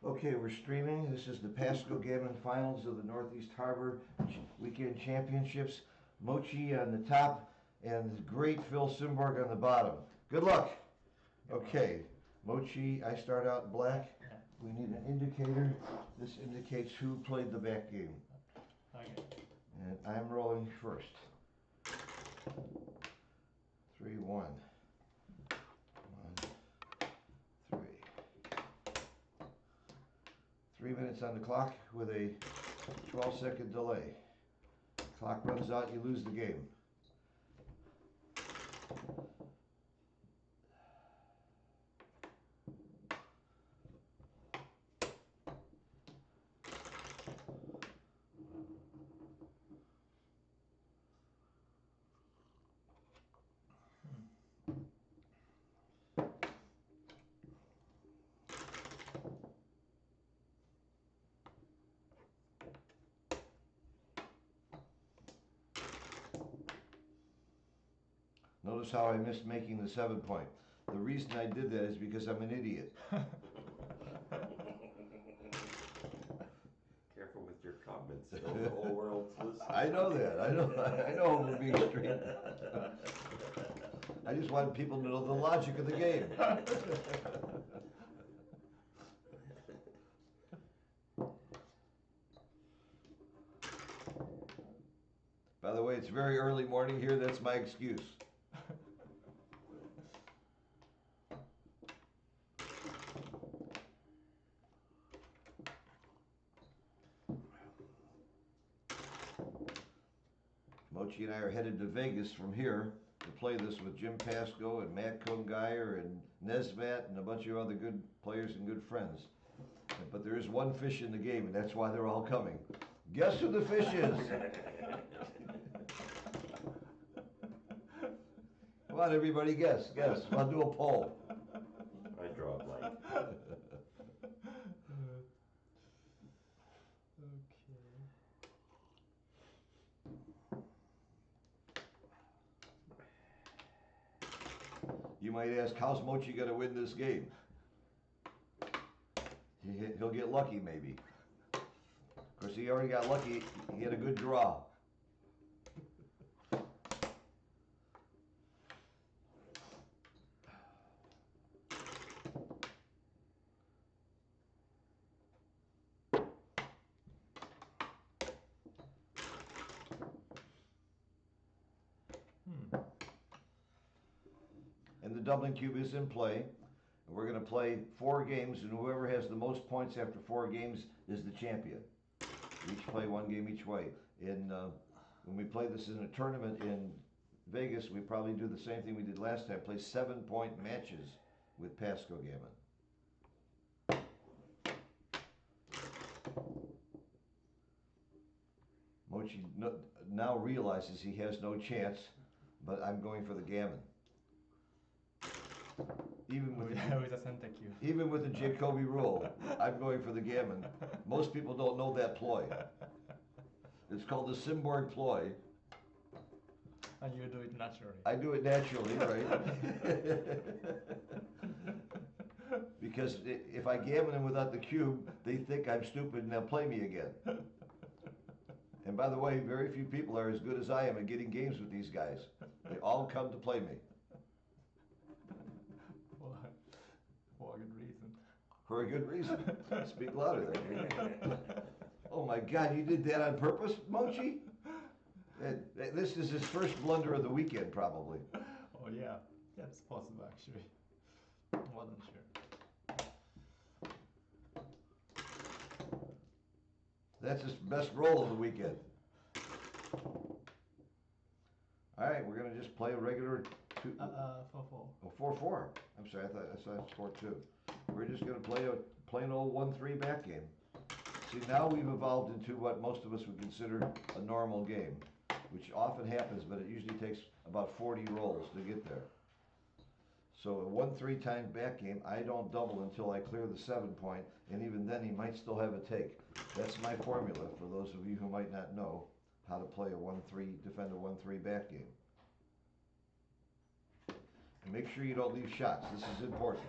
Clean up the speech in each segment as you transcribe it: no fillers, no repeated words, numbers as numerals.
Okay, we're streaming. This is the Pasco Gammon Finals of the Northeast Harbor Weekend Championships. Mochi on the top and the great Phil Simborg on the bottom. Good luck. Okay, Mochi, I start out black. We need an indicator. This indicates who played the back game. Okay. And I'm rolling first. 3-1. 1, 3. 3 minutes on the clock with a 12-second delay. Clock runs out, you lose the game. Notice how I missed making the 7-point. The reason I did that is because I'm an idiot. Careful with your comments. The whole world's listening. I know that. I know we're being straight. I just want people to know the logic of the game. By the way, it's very early morning here. That's my excuse. Mochi and I are headed to Vegas from here to play this with Jim Pasco and Matt Kungeyer and Nesvat and a bunch of other good players and good friends. But there is one fish in the game, and that's why they're all coming. Guess who the fish is? Come on, everybody, guess. I'll do a poll. I draw a blank. Okay. You might ask, how's Mochi going to win this game? He'll get lucky, maybe. Of course, he already got lucky. He had a good draw. And the doubling cube is in play. And we're going to play 4 games, and whoever has the most points after 4 games is the champion. We each play 1 game each way. And when we play this in a tournament in Vegas, we probably do the same thing we did last time, play 7-point matches with Pasco Gammon. Mochi now realizes he has no chance, but I'm going for the gammon. Even with the Jacoby rule, I'm going for the gammon. Most people don't know that ploy. It's called the Simborg ploy. And you do it naturally. I do it naturally, right? Because if I gammon them without the cube, they think I'm stupid and they'll play me again. And by the way, very few people are as good as I am at getting games with these guys. They all come to play me. For a good reason. For a good reason. Speak louder there. Oh my God, you did that on purpose, Mochi? This is his first blunder of the weekend, probably. Oh yeah, that's possible actually. Wasn't sure. That's his best roll of the weekend. All right, we're gonna just play a regular 4-4. Oh, 4-4. I'm sorry, I thought it was 4-2. We're just gonna play a plain old 1-3 back game. See, now we've evolved into what most of us would consider a normal game, which often happens, but it usually takes about 40 rolls to get there. So a 1-3 time back game, I don't double until I clear the 7-point, and even then he might still have a take. That's my formula for those of you who might not know how to play a 1-3, defend a 1-3 back game. And make sure you don't leave shots. This is important.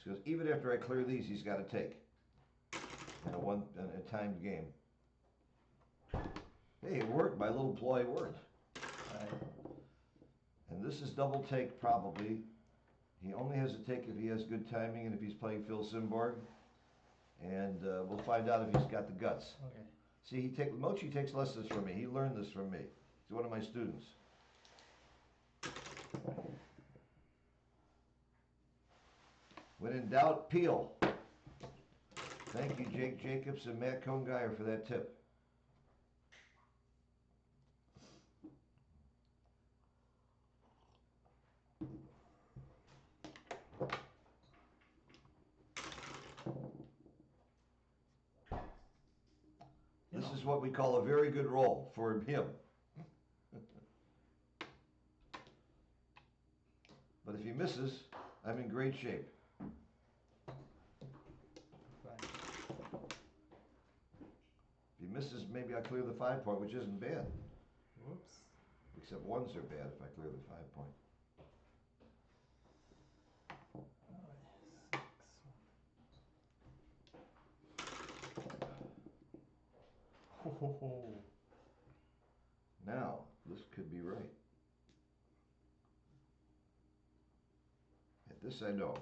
Because even after I clear these, he's gotta take. In a timed game. Hey, it worked, my little ploy worked. Right. And this is double take probably. He only has a take if he has good timing and if he's playing Phil Simborg. And we'll find out if he's got the guts. Okay. See, Mochi takes lessons from me. He learned this from me. He's one of my students. When in doubt, peel. Thank you, Jake Jacobs and Matt Cohn-Geyer, for that tip. This is what we call a very good roll for him. But if he misses, I'm in great shape. Right. If he misses, maybe I clear the 5 point, which isn't bad. Whoops. Except ones are bad if I clear the 5 point. Alright, 6. Ho ho ho. Now, this could be right. At this I know.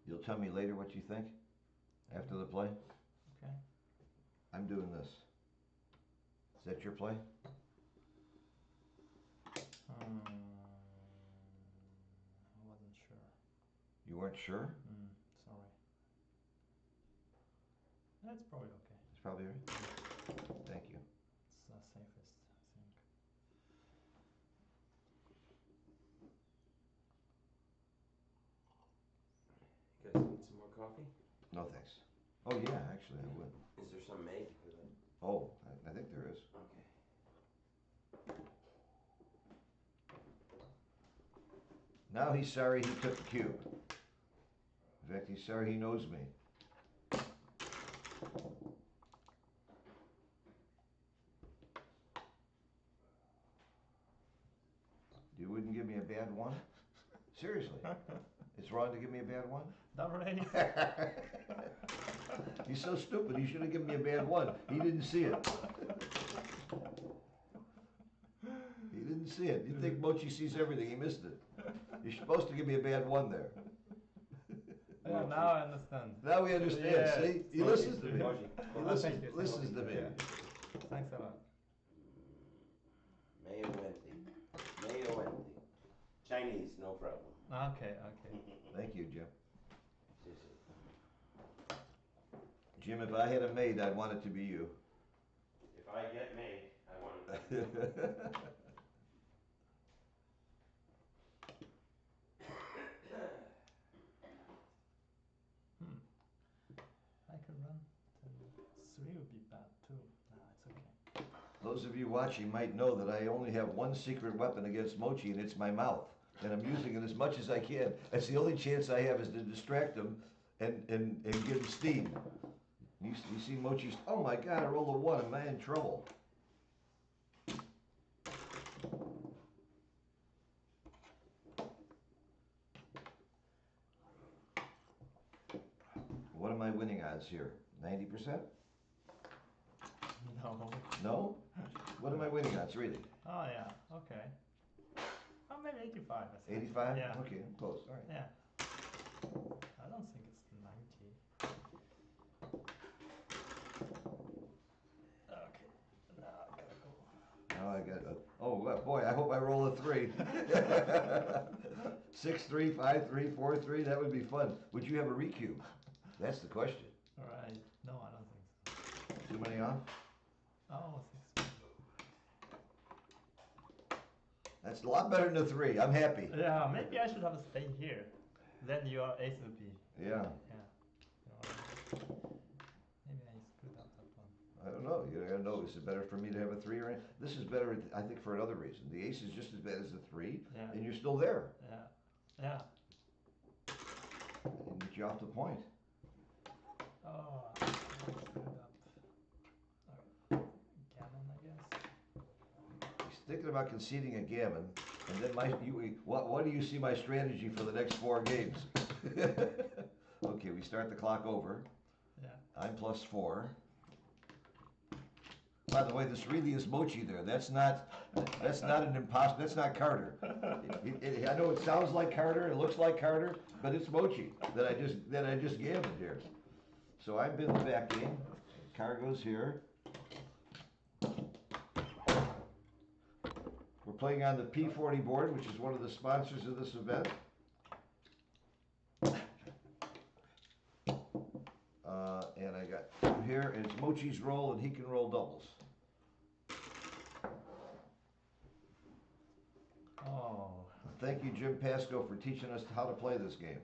You'll tell me later what you think after the play? Okay. I'm doing this. Is that your play? I wasn't sure. You weren't sure? Sorry. That's probably okay. It's probably right. Thank you. It's the safest, I think. You guys need some more coffee? No thanks. Oh yeah, actually I would. Is there some made? Oh, I think there is. Okay. Now he's sorry he took the cube. In fact, he's sorry he knows me. You wouldn't give me a bad one? Seriously. It's wrong to give me a bad one? Not ready? He's so stupid, he should have given me a bad one. He didn't see it. He didn't see it. You think Mochi sees everything, he missed it. You're supposed to give me a bad one there. Yeah, now I understand. Now we understand, Yeah. see? He Mochi, listens to me. Mochi. He Well, thank you, listens to me. Yeah. Thanks a lot. Mayo Wendy. Mayo Wendy. Chinese, no problem. Okay, okay. Thank you, Jim. Si, si. Jim, if I had a maid, I'd want it to be you. If I get made, I want it. I could run. 3 would be bad too. No, it's okay. Those of you watching might know that I only have one secret weapon against Mochi, and it's my mouth. And I'm using it as much as I can. That's the only chance I have, is to distract him and give him steam. You see Mochi's, oh my God, I rolled a 1, am I in trouble? What are my winning odds here? 90%? No. No? What are my winning odds, really? Oh yeah, okay. Oh, maybe 85. I think. 85? Yeah. Okay, I'm close, all right. Yeah. I don't think it's 90. Okay. Now I gotta go. Now I got, oh boy, I hope I roll a 3. 6, 3, 5, 3, 4, 3, that would be fun. Would you have a recue? That's the question. Alright. No, I don't think so. Too many off? Oh, 6. That's a lot better than a 3, I'm happy. Yeah, maybe I should have stayed here. Then your ace would be. Yeah, Yeah. Maybe I screwed up that one. I don't know, you gotta know, is it better for me to have a 3 or, this is better, I think, for another reason. The ace is just as bad as the 3, Yeah. and you're still there, Yeah. Yeah. and get you off the point. Oh, I screwed up. thinking about conceding a gammon, and then what do you see my strategy for the next 4 games? Okay, we start the clock over. Yeah. I'm +4. By the way, this really is Mochi there. That's not an imposter. That's not Carter. I know it sounds like Carter, it looks like Carter, but it's Mochi that I just gammoned here. So I'm in the back game. Car goes here. We're playing on the P40 board, which is one of the sponsors of this event. And I got 2 here, and it's Mochi's roll, and he can roll doubles. Oh. Thank you, Jim Pasco, for teaching us how to play this game.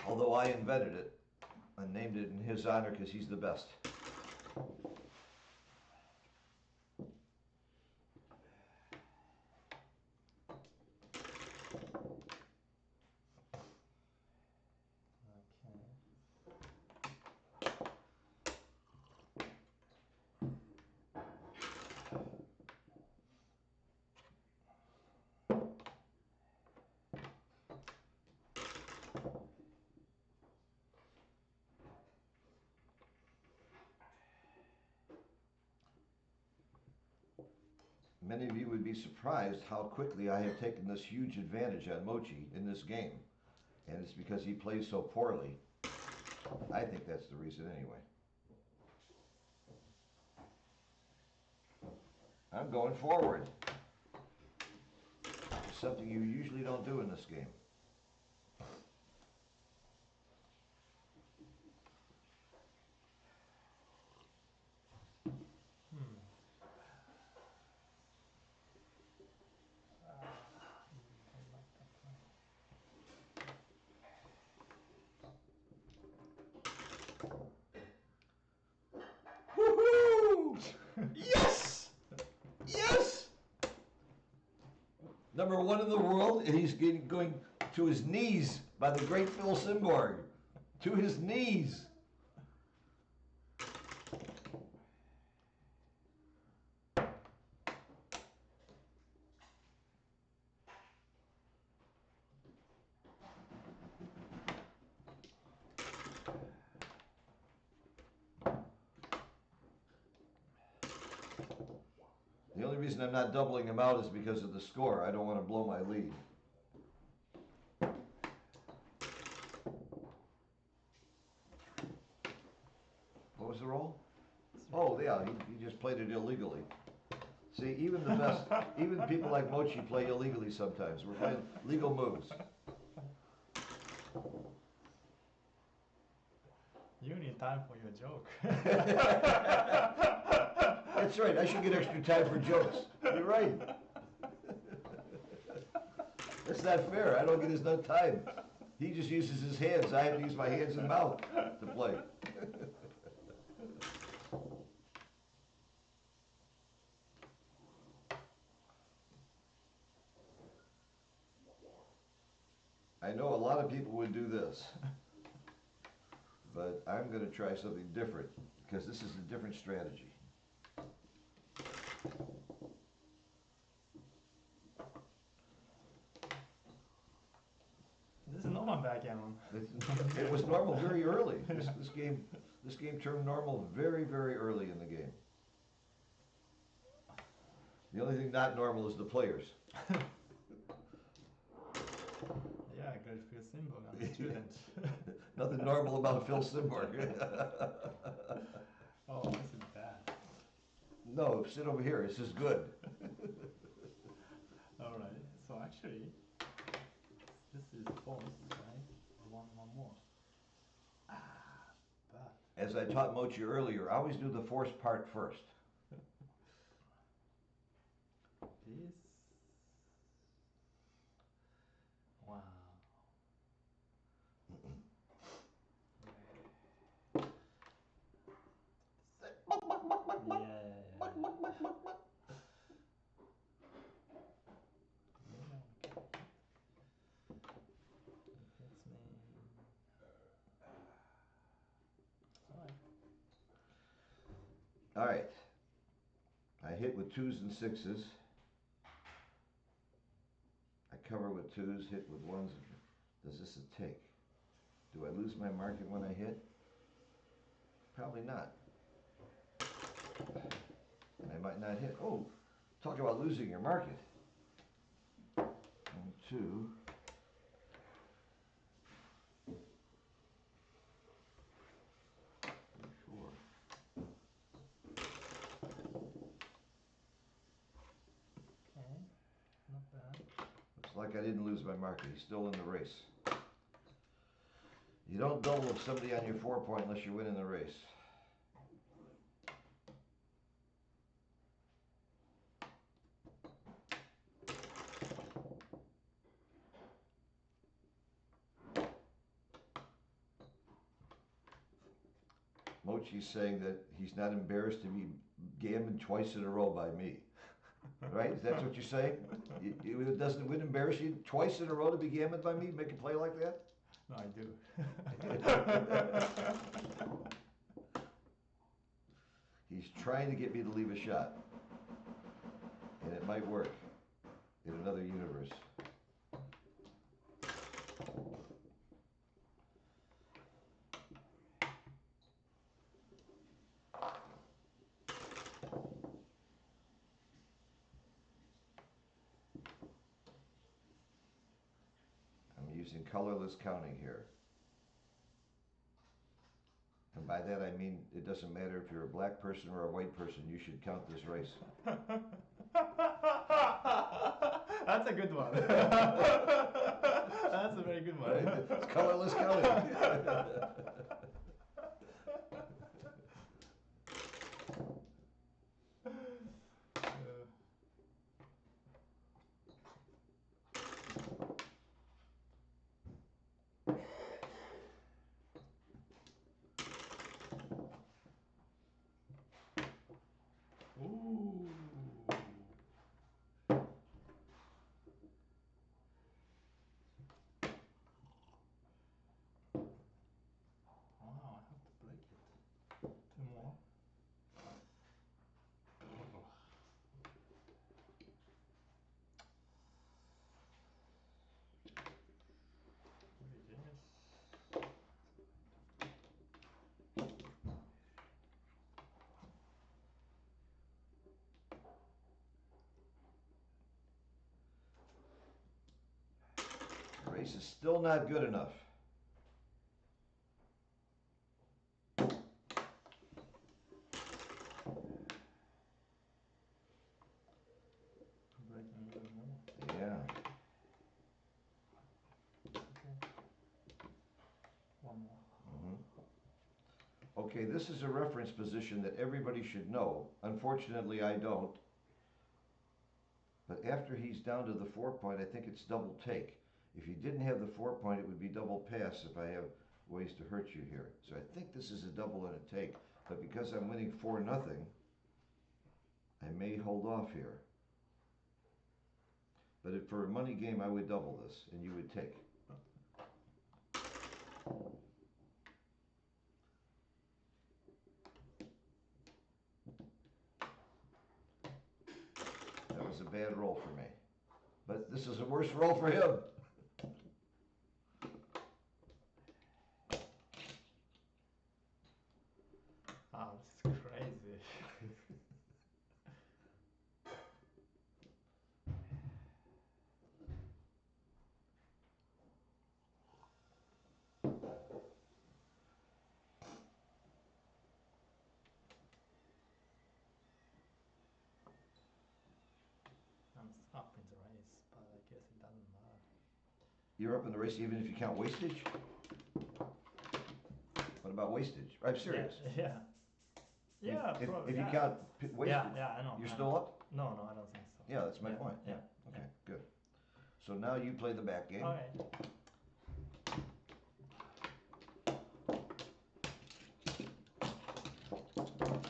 Although I invented it, I named it in his honor because he's the best. Many of you would be surprised how quickly I have taken this huge advantage on Mochi in this game. And it's because he plays so poorly. I think that's the reason anyway. I'm going forward. Something you usually don't do in this game. Woohoo! Yes! Yes! Number 1 in the world, and he's going to his knees by the great Phil Simborg. To his knees. The only reason I'm not doubling him out is because of the score. I don't want to blow my lead. What was the roll? Oh, yeah, he just played it illegally. See, even the best, even people like Mochi play illegally sometimes. We're playing legal moves. You need time for your joke. That's right, I should get extra time for jokes. You're right. That's not fair, I don't get as enough time. He just uses his hands, I have to use my hands and mouth to play. I know a lot of people would do this, but I'm going to try something different because this is a different strategy. This is normal backgammon. It was normal very early. This game turned normal very, very early in the game. The only thing not normal is the players. Yeah, great Phil Simborg, I'm a student. Nothing normal about Phil Simborg. Oh, this is bad. No, sit over here. This is good. Alright, so actually, this is false, right? One more. Bad. As I taught Mochi earlier, I always do the forced part first. This. Wow. All right. I hit with 2s and 6s. I cover with 2s, hit with 1s. Does this a take? Do I lose my market when I hit? Probably not. And I might not hit. Oh, talk about losing your market. 1, 2. 4. Okay, not bad. Looks like I didn't lose my market. He's still in the race. You don't double with somebody on your 4-point unless you win in the race. Mochi's saying that he's not embarrassed to be gammoned twice in a row by me. Right? Is that what you're saying? It wouldn't embarrass you twice in a row to be gammoned by me? Make a play like that? No, I do. He's trying to get me to leave a shot. And it might work in another universe. I'm using colorless counting here. And by that I mean it doesn't matter if you're a black person or a white person, you should count this race. That's a good one. That's a very good one. Right? It's colorless counting. Ooh. Wow, I have to break it. 2 more. Very genius. The race is still not good enough. Breaking even more. Yeah. Okay. 1 more. Okay, this is a reference position that everybody should know. Unfortunately, I don't. But after he's down to the 4-point, I think it's double take. If you didn't have the 4-point, it would be double pass if I have ways to hurt you here. So I think this is a double and a take. But because I'm winning 4-0, I may hold off here. But if for a money game, I would double this, and you would take. That was a bad roll for me. But this is a worse roll for him. Ah, this is crazy. I'm up in the race, but I guess it doesn't matter. You're up in the race even if you count wastage? What about wastage? I'm serious. Yeah. Yeah, If probably. you Yeah. count wastage, Yeah, I know. you're I still know. up? No, I don't think so. Yeah, that's my point. Yeah. Okay, good. So now you play the back game. Okay.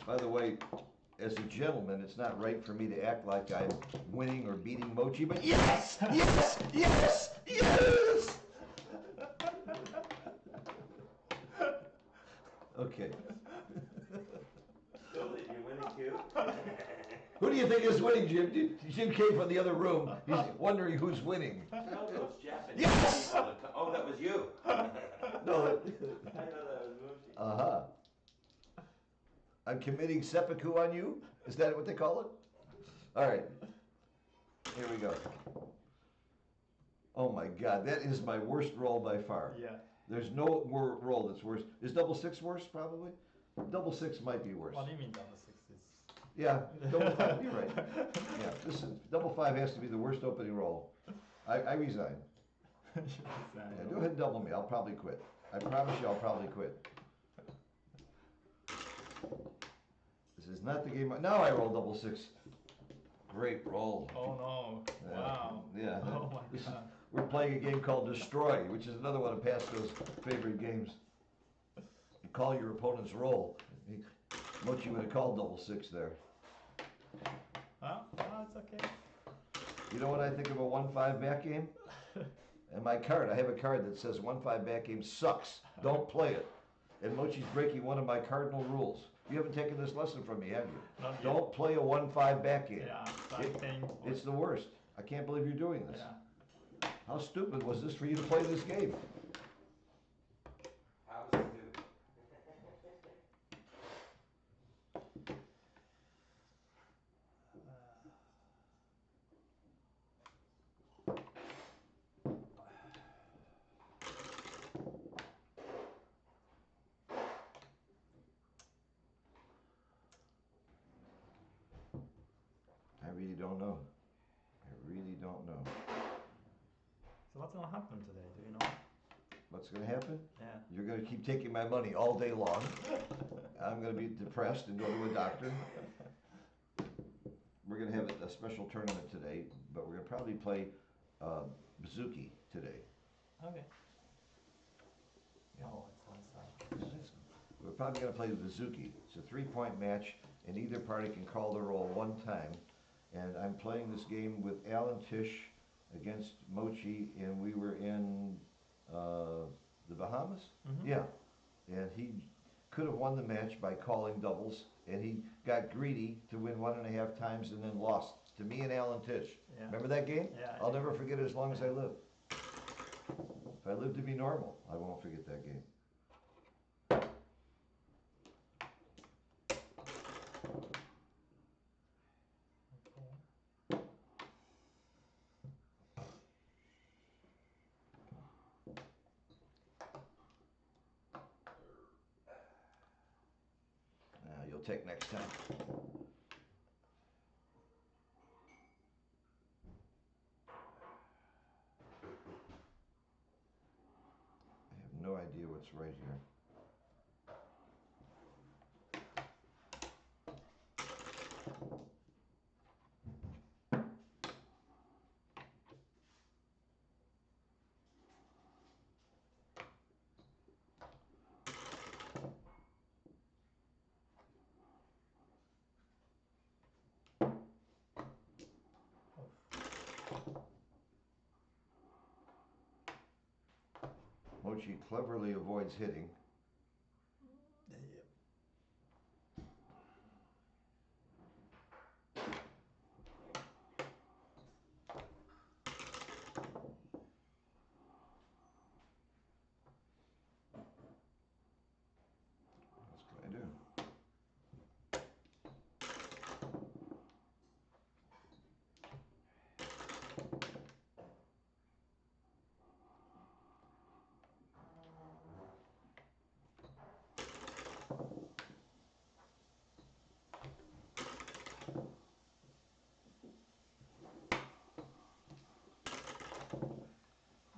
By the way, as a gentleman, it's not right for me to act like I'm winning or beating Mochi, but yes! Yes! Yes! Yes! Okay. So that you're winning too? Who do you think is winning, Jim? Jim came from the other room. He's wondering who's winning. No, those Japanese Yes! people that oh, that was you. No. I know that was Moochie. Uh-huh. I'm committing seppuku on you? Is that what they call it? All right. Here we go. Oh my God, that is my worst roll by far. Yeah. There's no more roll that's worse. Is double six worse, probably? Double six might be worse. What do you mean double six is? Yeah, double five, you're right. Yeah, this is, double five has to be the worst opening roll. I resign. Yeah, go ahead and double me, I'll probably quit. I promise you I'll probably quit. This is not the game, now I roll double six. Great roll. Oh no! Yeah, Wow! yeah. Oh my This is- God! We're playing a game called Destroy, which is another one of Pasco's favorite games. You call your opponent's roll. Mochi would have called double six there. Huh? Oh, it's okay. You know what I think of a 1-5 back game? And my card, I have a card that says 1-5 back game sucks. Don't play it. And Mochi's breaking one of my cardinal rules. You haven't taken this lesson from me, have you? Not yet. Don't play a 1-5 back game. Yeah, so I'm paying for It's the worst. I can't believe you're doing this. Yeah. How stupid was this for you to play this game? How was it? I really don't know. I really don't know. So what's gonna happen today? Do you know? What's gonna happen? Yeah. You're gonna keep taking my money all day long. I'm gonna be depressed and go to a doctor. We're gonna have a special tournament today, but we're gonna probably play Bazooki today. Okay. Yeah. Oh, it's on We're probably gonna play the Bazooki. It's a 3-point match, and either party can call the roll one time. And I'm playing this game with Alan Tish against Mochi, and we were in the Bahamas? Mhm. Yeah. And he could have won the match by calling doubles, and he got greedy to win 1.5 times and then lost to me and Alan Tish. Yeah. Remember that game? Yeah. I'll never forget it as long as I live. If I live to be normal, I won't forget that game. Okay. You'll take next time. I have no idea what's right here. Mochi cleverly avoids hitting. Yeah. What can I do?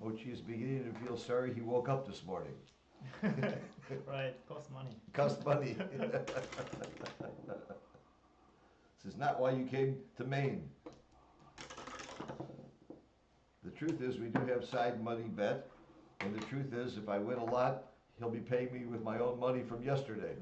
Mochi is beginning to feel sorry he woke up this morning. Right, costs money. Cost money. This is not why you came to Maine. The truth is, we do have side money bet, and the truth is, if I win a lot, he'll be paying me with my own money from yesterday.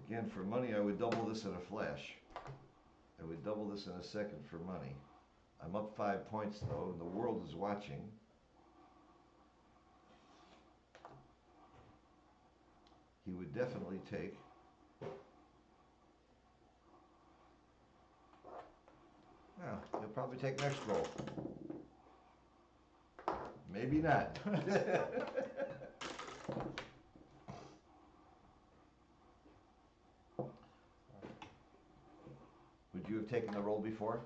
Again, for money, I would double this in a flash. I would double this in a second for money. I'm up 5 points though, and the world is watching. He would definitely take. Well, he'll probably take next roll. Maybe not. Would you have taken the roll before?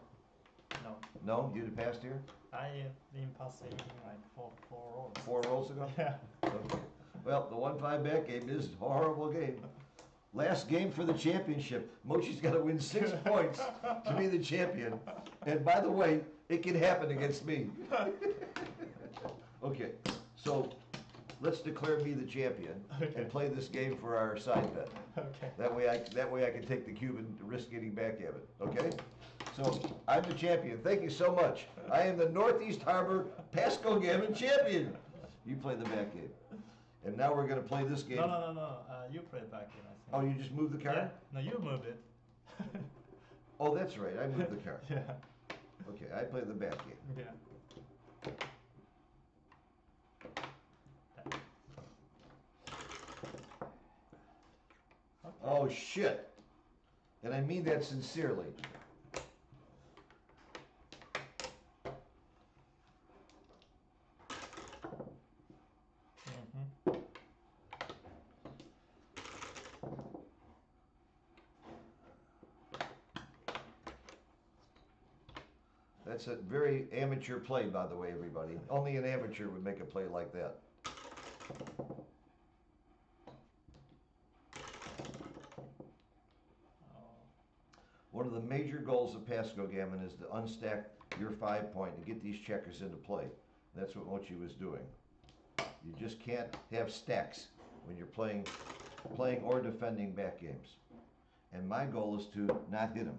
No, No? You'd have passed here? I've been passing like four rolls. 4 rolls ago? Yeah. Okay. Well, the 1-5 back game is a horrible game. Last game for the championship. Mochi's got to win 6 points to be the champion. And by the way, it can happen against me. Okay, so let's declare me the champion and play this game for our side bet. Okay. That way I can take the cube and risk getting back at it, okay? So, I'm the champion. Thank you so much. I am the Northeast Harbor Pasco Gammon champion. You play the back game. And now we're gonna play this game. No. You play back in, I think. Oh, you just moved the card? Yeah. No, you move it. Oh, that's right, I moved the card. Yeah. Okay, I play the back game. Yeah. Oh, shit. And I mean that sincerely. Mm-hmm. That's a very amateur play, by the way, everybody. Only an amateur would make a play like that. One of the major goals of Pasco Gammon is to unstack your 5 point and get these checkers into play. That's what Mochi was doing. You just can't have stacks when you're playing or defending back games. And my goal is to not hit him.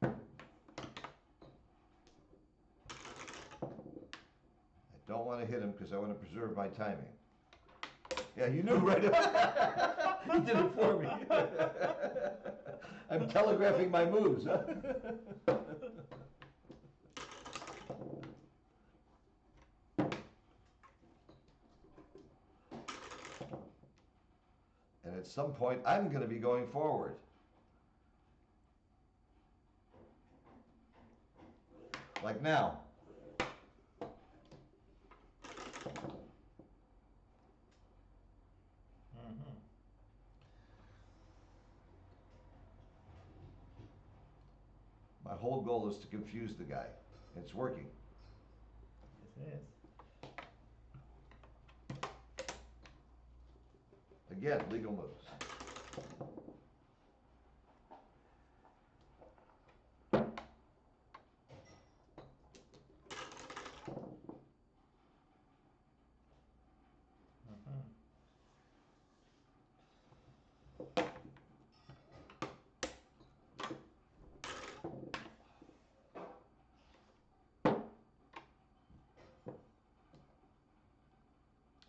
I don't want to hit him because I want to preserve my timing. Yeah, you knew, right? He did it for me. I'm telegraphing my moves, huh? And at some point, I'm going to be going forward. Like now. Mm-hmm. My whole goal is to confuse the guy. It's working. Yes, it is. Again, legal moves. Mm-hmm.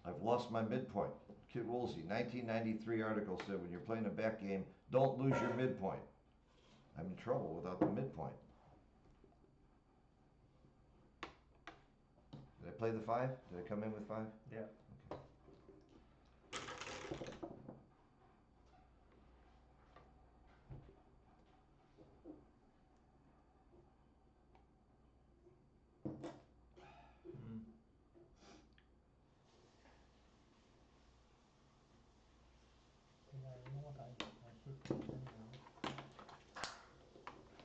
I've lost my midpoint. Kid Woolsey, 1993 article said when you're playing a back game, don't lose your midpoint. I'm in trouble without the midpoint. Did I play the 5? Did I come in with 5? Yeah. Mm. Yeah, you know what I put it anyway.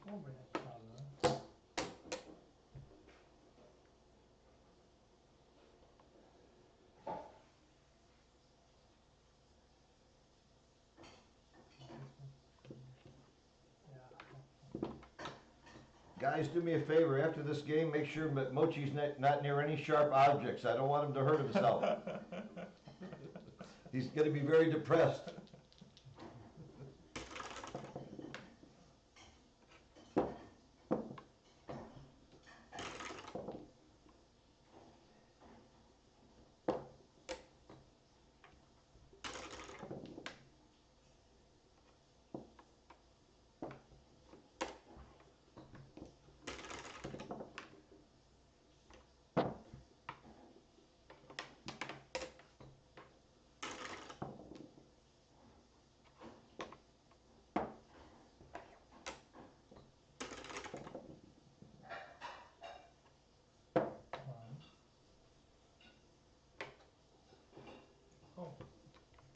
Over that color. Yeah. Guys, do me a favor. After this game, make sure Mochi's not near any sharp objects. I don't want him to hurt himself. He's going to be very depressed.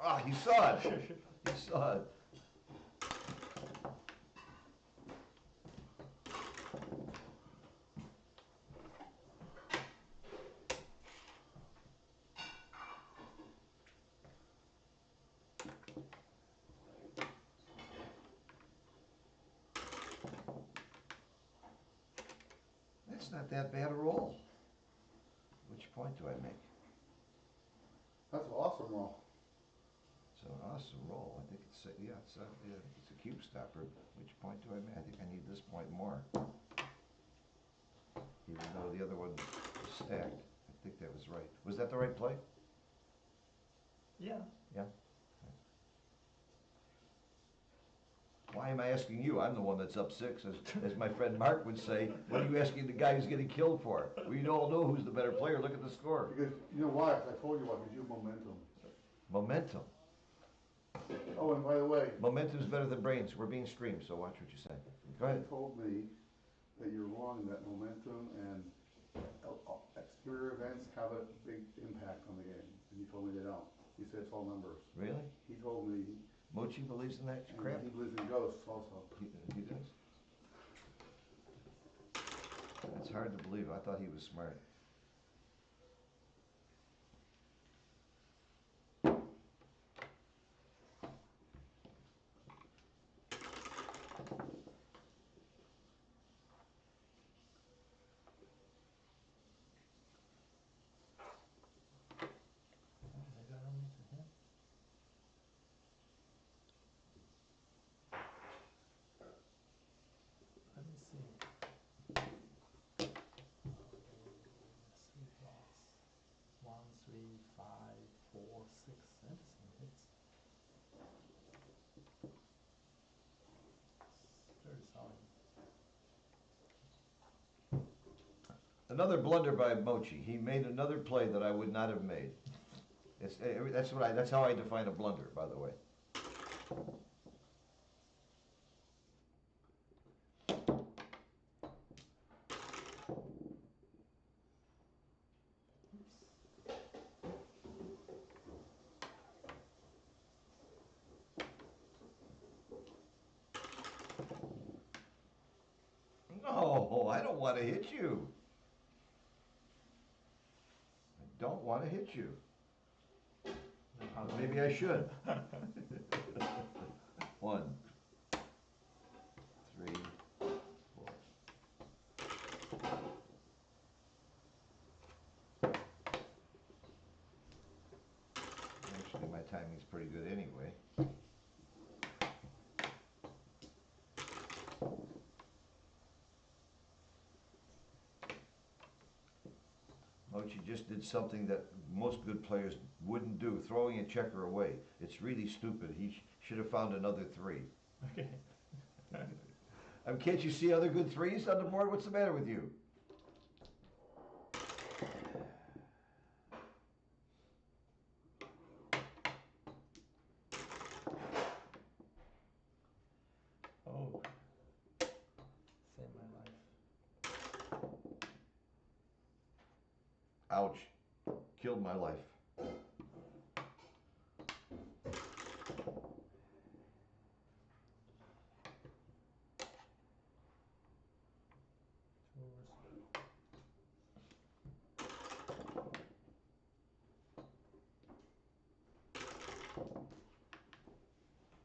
Ah, he saw it. He saw it. That's not that bad a roll. Which point do I make? That's an awesome roll. So an awesome roll. I think it's yeah, it's a cube stopper. Which point do I make? I think I need this point more. Even though the other one was stacked. I think that was right. Was that the right play? Yeah. Why am I asking you? I'm the one that's up 6, as my friend Mark would say. What are you asking the guy who's getting killed for? We all know who's the better player. Look at the score. Because, you know why? I told you why, because you have momentum. Momentum. Oh, and by the way, Momentum's better than brains. We're being streamed, so watch what you say. Go ahead. you told me that you're wrong, that momentum and exterior events have a big impact on the game. And you told me they don't. You said it's all numbers. Really? He told me, Mochi believes in that and crap? he believes in ghosts also. He does? It's hard to believe. I thought he was smart. Maybe I don't need to hit. Let me see. 3 blocks. 1, 3, 5, 4, 6. Everything hits. It's very solid. Another blunder by Mochi. He made another play that I would not have made. That's how I define a blunder, by the way. No, I don't want to hit you. I don't want to hit you. But maybe I should. 1, 3, 4. Actually, my timing's pretty good anyway. Mochi just did something that most good players wouldn't do, throwing a checker away. It's really stupid. He should have found another 3. Okay. Can't you see other good 3s on the board? What's the matter with you? Oh. Save my life. Ouch. Killed my life. Yours.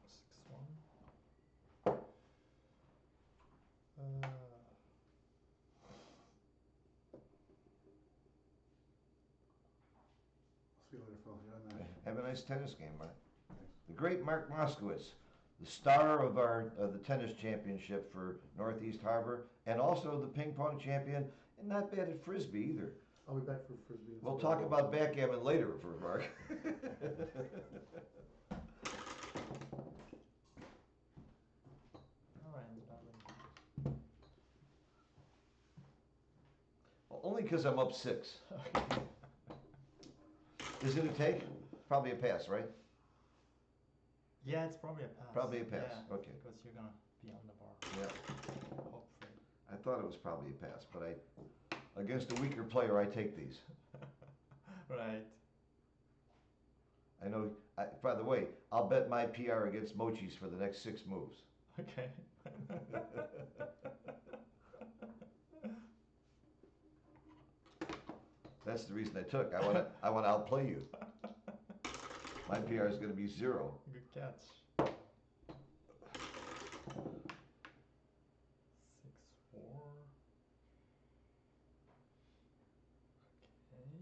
6, 1. See you later, Phil. You had a nice. Have a nice tennis game, Mark. Thanks. The great Mark Moskowitz, the star of the tennis championship for Northeast Harbor, and also the ping pong champion, and not bad at frisbee either. I'll be back for Frisbee. We'll talk about backgammon later for Mark. Alright, lovely. Only because I'm up 6. Is it a take? Probably a pass, right? Yeah, it's probably a pass. Probably a pass, Yeah, okay. because you're gonna be on the bar. Yeah. Hopefully. I thought it was probably a pass, but against a weaker player, I take these. Right. I know, by the way, I'll bet my PR against Mochi's for the next 6 moves. Okay. That's the reason I took. I wanna outplay you. My PR is gonna be 0. Good catch. 6-4. Okay.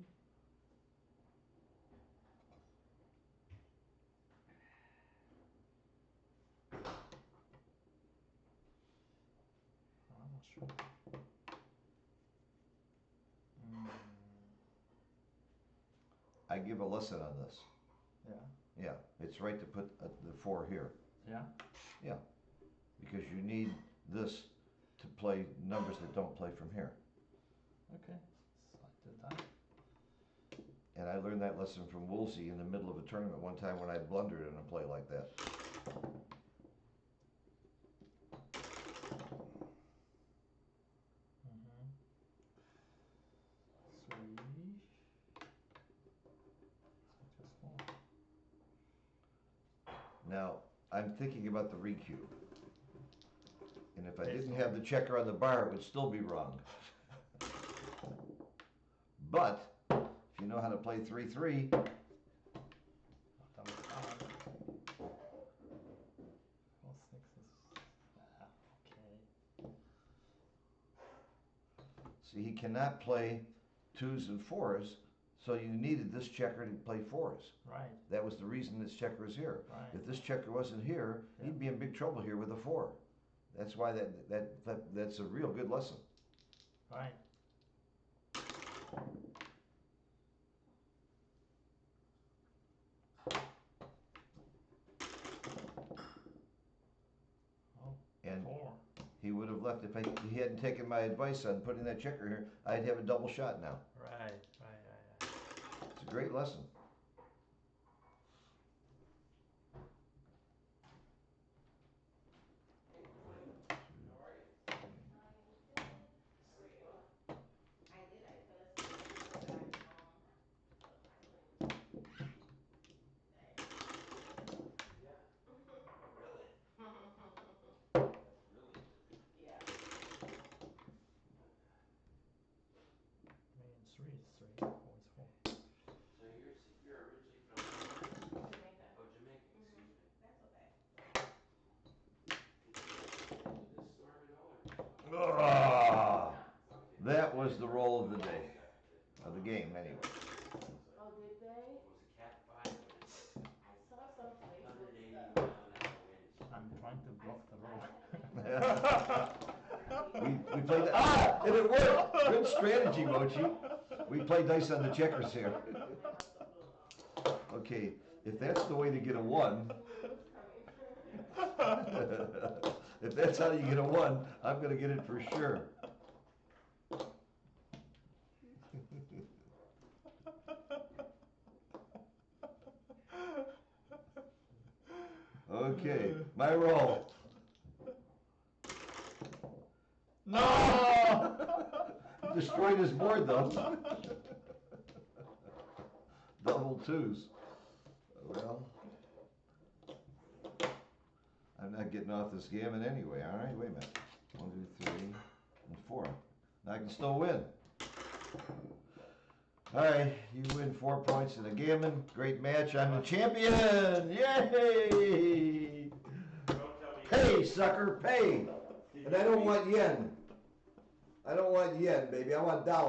I'm not sure. I give a lesson on this. Yeah. Yeah, it's right to put the 4 here, Yeah. because you need this to play numbers that don't play from here. Okay. Slide to that. And I learned that lesson from Woolsey in the middle of a tournament one time when I blundered in a play like that. Mm-hmm. 3. Just 4. Now, I'm thinking about the recue. And if I didn't have the checker on the bar, it would still be wrong. But, if you know how to play 3-3, That was hard. 4-6 is okay. see, he cannot play 2s and 4s, so you needed this checker to play 4s. Right. That was the reason this checker is here. Right. If this checker wasn't here, Yeah. he'd be in big trouble here with a 4. That's why that's a real good lesson. Right. Oh, And 4. he would have left, if he hadn't taken my advice on putting that checker here, I'd have a double shot now. Right. It's a great lesson. Me and 3 is 3. 4 is 4. So you're originally from Jamaica. oh Jamaica, excuse me. That's okay. This storm at all or Ah, that was the roll of the day, of the game anyway. Oh, did they? Was a Cat 5 and it's I saw some place with 180 stuff. mile an hour winds. I'm trying to block the roll. We played, and it worked. Good strategy, Mochi. We play dice on the checkers here. Okay, if that's the way to get a 1, if that's how you get a 1, I'm gonna get it for sure. Okay, my roll. No! Destroyed his board though. Double 2s. Well, I'm not getting off this gammon anyway. All right, wait a minute. 1, 2, 3, and 4. Now I can still win. All right, you win 4 points in a gammon. Great match. I'm the champion. Yay! Pay, sucker, pay. And I don't want yen. I don't want yen, baby. I want dollars.